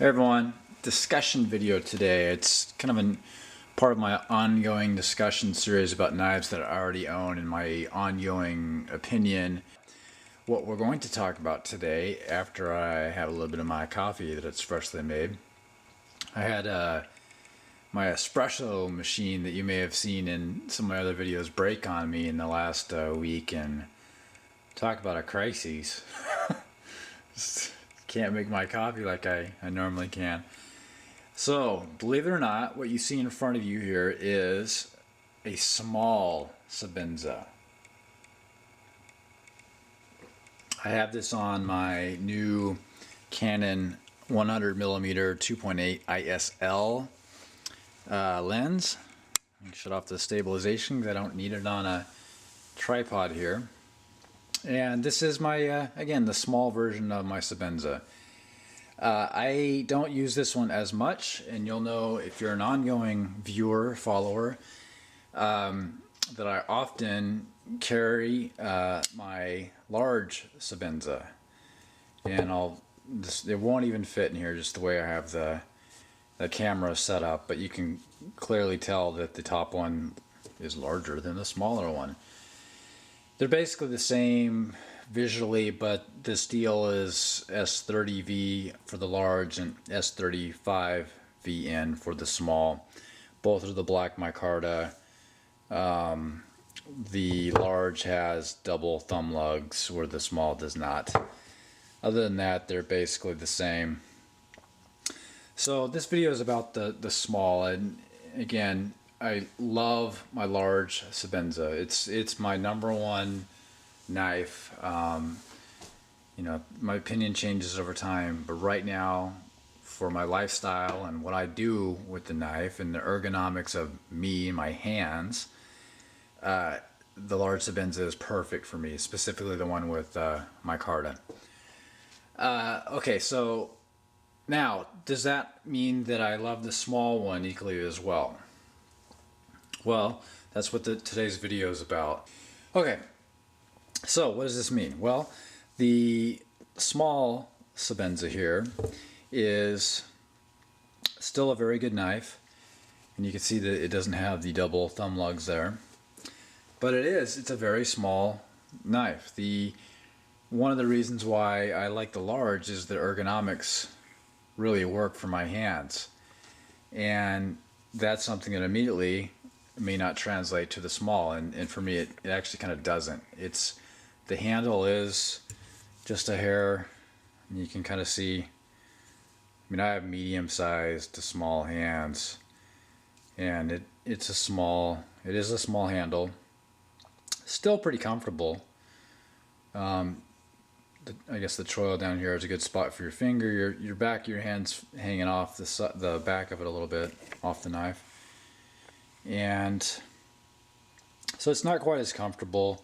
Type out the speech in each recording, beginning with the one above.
Hey everyone, discussion video today. It's kind of a part of my ongoing discussion series about knives that I already own and my ongoing opinion. What we're going to talk about today, after I have a little bit of my coffee that it's freshly made, I had my espresso machine that you may have seen in some of my other videos break on me in the last week, and talk about a crisis. Can't make my coffee like I normally can. So, believe it or not, what you see in front of you here is a small Sebenza. I have this on my new Canon 100mm 2.8 ISL lens. Shut off the stabilization because I don't need it on a tripod here. And this is my, again, the small version of my Sebenza. I don't use this one as much, and you'll know if you're an ongoing viewer, follower, that I often carry my large Sebenza. And it won't even fit in here just the way I have the camera set up, but you can clearly tell that the top one is larger than the smaller one. They're basically the same visually, but this deal is S30V for the large and S35VN for the small. Both are the black micarta. The large has double thumb lugs where the small does not. Other than that, they're basically the same. So this video is about the small, and again, I love my large Sebenza. It's my number one knife. You know, my opinion changes over time, but right now, for my lifestyle and what I do with the knife and the ergonomics of me and my hands, the large Sebenza is perfect for me, specifically the one with micarta. Okay, so now, does that mean that I love the small one equally as well? Well, that's what today's video is about. Okay, so what does this mean? Well, the small Sebenza here is still a very good knife, and you can see that it doesn't have the double thumb lugs there, but it's a very small knife. One of the reasons why I like the large is the ergonomics really work for my hands, and that's something that immediately may not translate to the small, and for me it actually kind of doesn't. The handle is just a hair, and you can kind of see, I mean, I have medium-sized to small hands, and it is a small handle, still pretty comfortable. I guess the choil down here is a good spot for your finger. Your back of your hand's hanging off the back of it a little bit, off the knife. And so it's not quite as comfortable.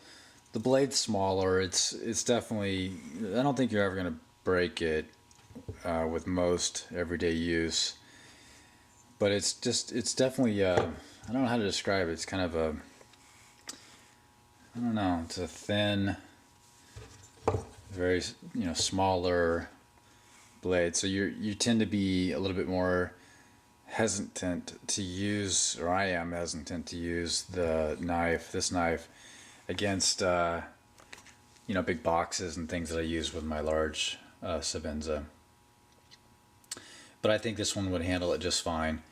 The blade's smaller. It's definitely, I don't think you're ever going to break it with most everyday use. But it's definitely, I don't know how to describe it. It's kind of I don't know, it's a thin, very, smaller blade. So you tend to be a little bit more hesitant to use, or I am hesitant to use this knife against big boxes and things that I use with my large Sebenza. But I think this one would handle it just fine.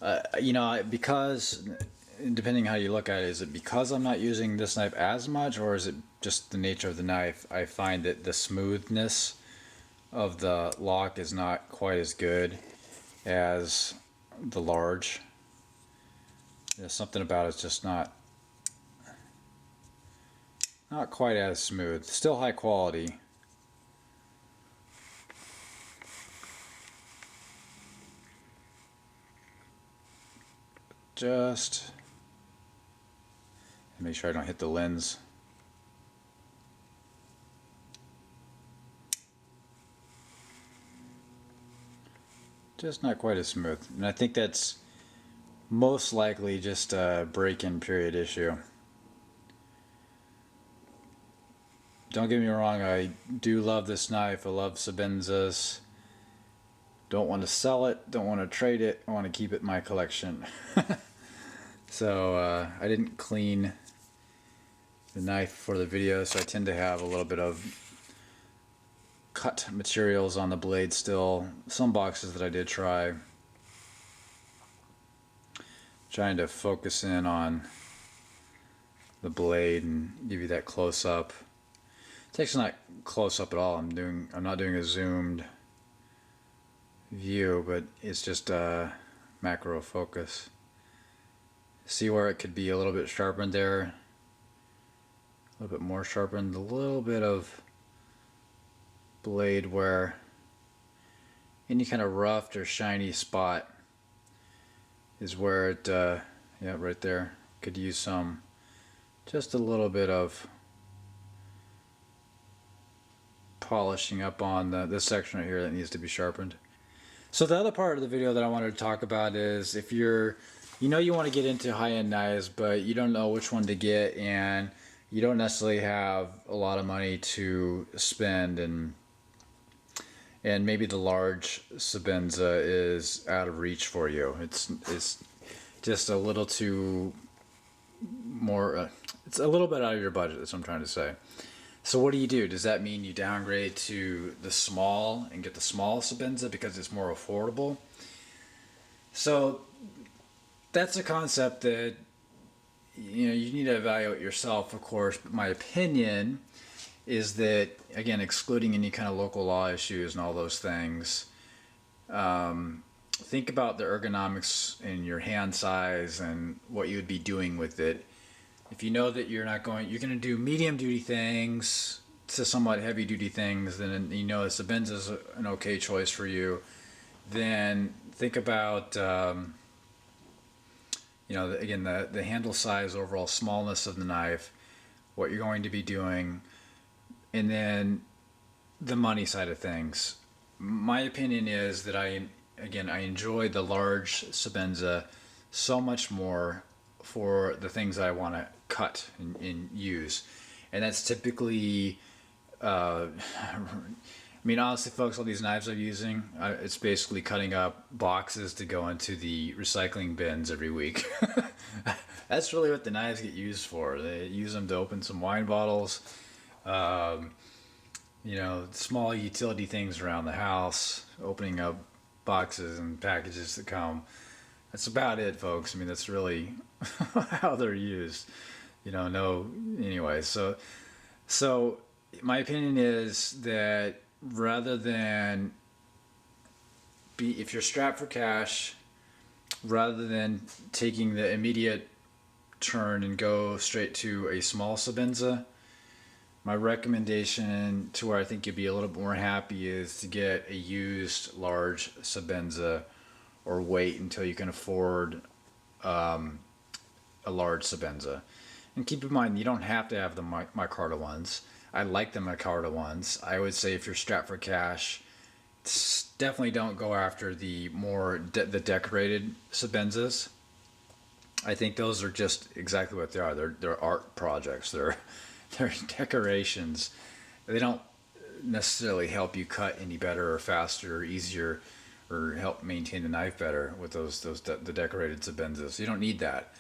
Because depending how you look at it, is it because I'm not using this knife as much, or is it just the nature of the knife? I find that the smoothness of the lock is not quite as good as the large. There's something about it's just not quite as smooth. Still high quality. Just make sure I don't hit the lens. Just not quite as smooth, and I think that's most likely just a break-in period issue. Don't get me wrong, I do love this knife. I love Sebenzas. Don't want to sell it, don't want to trade it, I want to keep it in my collection. So I didn't clean the knife for the video, so I tend to have a little bit of cut materials on the blade still. Some boxes that I did try. Trying to focus in on the blade and give you that close up. It's actually not close up at all. I'm not doing a zoomed view, but it's just a macro focus. See where it could be a little bit sharpened there, a little bit more sharpened, a little bit of blade where any kind of roughed or shiny spot is where it, yeah, right there, could use some, just a little bit of polishing up on this section right here that needs to be sharpened. So the other part of the video that I wanted to talk about is if you want to get into high-end knives, but you don't know which one to get, and you don't necessarily have a lot of money to spend, and maybe the large Sebenza is out of reach for you. It's just a little too more. It's a little bit out of your budget. That's what I'm trying to say. So what do you do? Does that mean you downgrade to the small and get the small Sebenza because it's more affordable? So that's a concept that you need to evaluate yourself, of course. But my opinion is that, again, excluding any kind of local law issues and all those things, think about the ergonomics in your hand size and what you would be doing with it. If you know that you're going to do medium duty things to somewhat heavy duty things, then you know Sebenza is an okay choice for you. Then think about, again, the handle size, overall smallness of the knife, what you're going to be doing, and then the money side of things. My opinion is that I enjoy the large Sebenza so much more for the things I want to cut and use, and that's typically honestly, folks, all these knives I'm using, it's basically cutting up boxes to go into the recycling bins every week. That's really what the knives get used for. They use them to open some wine bottles, small utility things around the house, opening up boxes and packages that come. That's about it, folks. That's really how they're used. Anyway, so my opinion is that rather than if you're strapped for cash, rather than taking the immediate turn and go straight to a small Sebenza, my recommendation to where I think you'd be a little bit more happy is to get a used large Sebenza, or wait until you can afford a large Sebenza. And keep in mind, you don't have to have the micarta ones. I like the micarta ones. I would say if you're strapped for cash, definitely don't go after the more the decorated Sebenzas. I think those are just exactly what they are. They're art projects. They're decorations. They don't necessarily help you cut any better or faster or easier or help maintain the knife better with the decorated Sebenzas. You don't need that.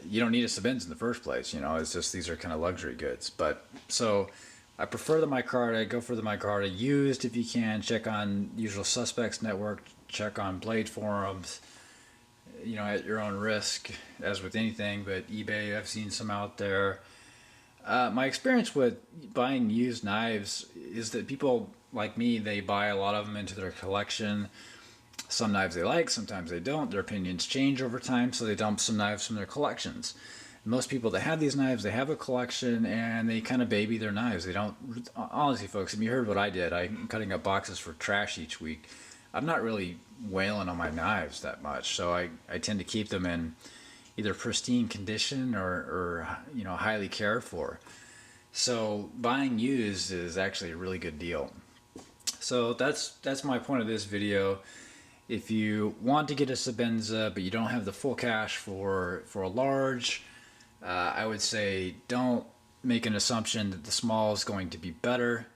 You don't need a Sebenza in the first place. It's just these are kind of luxury goods. But so I prefer the micarta. Go for the micarta used if you can. Check on Usual Suspects Network. Check on blade forums. At your own risk, as with anything. But eBay, I've seen some out there. My experience with buying used knives is that people like me, they buy a lot of them into their collection. Some knives they like, sometimes they don't. Their opinions change over time, so they dump some knives from their collections. Most people that have these knives, they have a collection and they kind of baby their knives. They don't, honestly, folks, if you heard what I did, I'm cutting up boxes for trash each week. I'm not really wailing on my knives that much, so I tend to keep them in either pristine condition or highly cared for. So buying used is actually a really good deal. So that's my point of this video. If you want to get a Sebenza but you don't have the full cash for a large, I would say don't make an assumption that the small is going to be better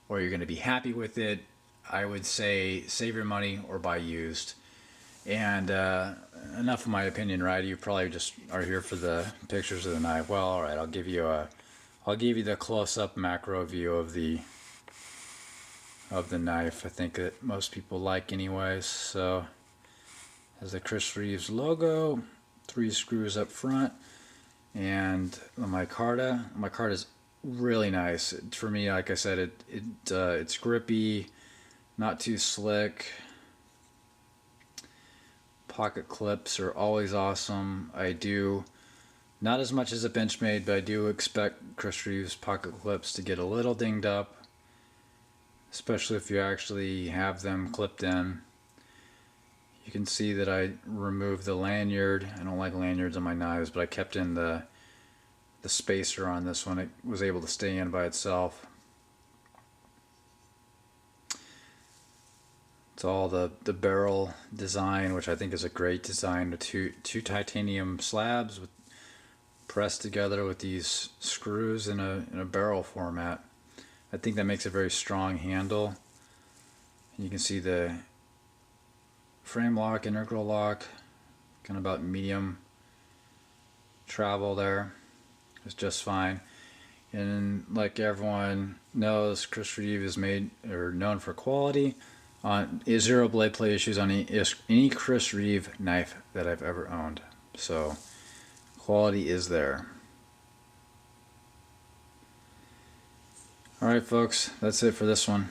or you're going to be happy with it. I would say save your money or buy used. And enough of my opinion, right? You probably just are here for the pictures of the knife. Well, all right, I'll give you the close-up macro view of the knife. I think that most people like anyways. So has the Chris Reeves logo, 3 screws up front, and the micarta. Micarta is really nice for me. Like I said, it's grippy, not too slick. Pocket clips are always awesome. I do not as much as a Benchmade, but I do expect Chris Reeves pocket clips to get a little dinged up, especially if you actually have them clipped in. You can see that I removed the lanyard. I don't like lanyards on my knives, but I kept in the spacer on this one. It was able to stay in by itself. It's all the barrel design, which I think is a great design. The two titanium slabs pressed together with these screws in a barrel format. I think that makes a very strong handle. And you can see the frame lock, integral lock, kind of about medium travel there. It's just fine. And like everyone knows, Chris Reeve is known for quality. Zero blade play issues on any Chris Reeve knife that I've ever owned. So quality is there. Alright folks, that's it for this one.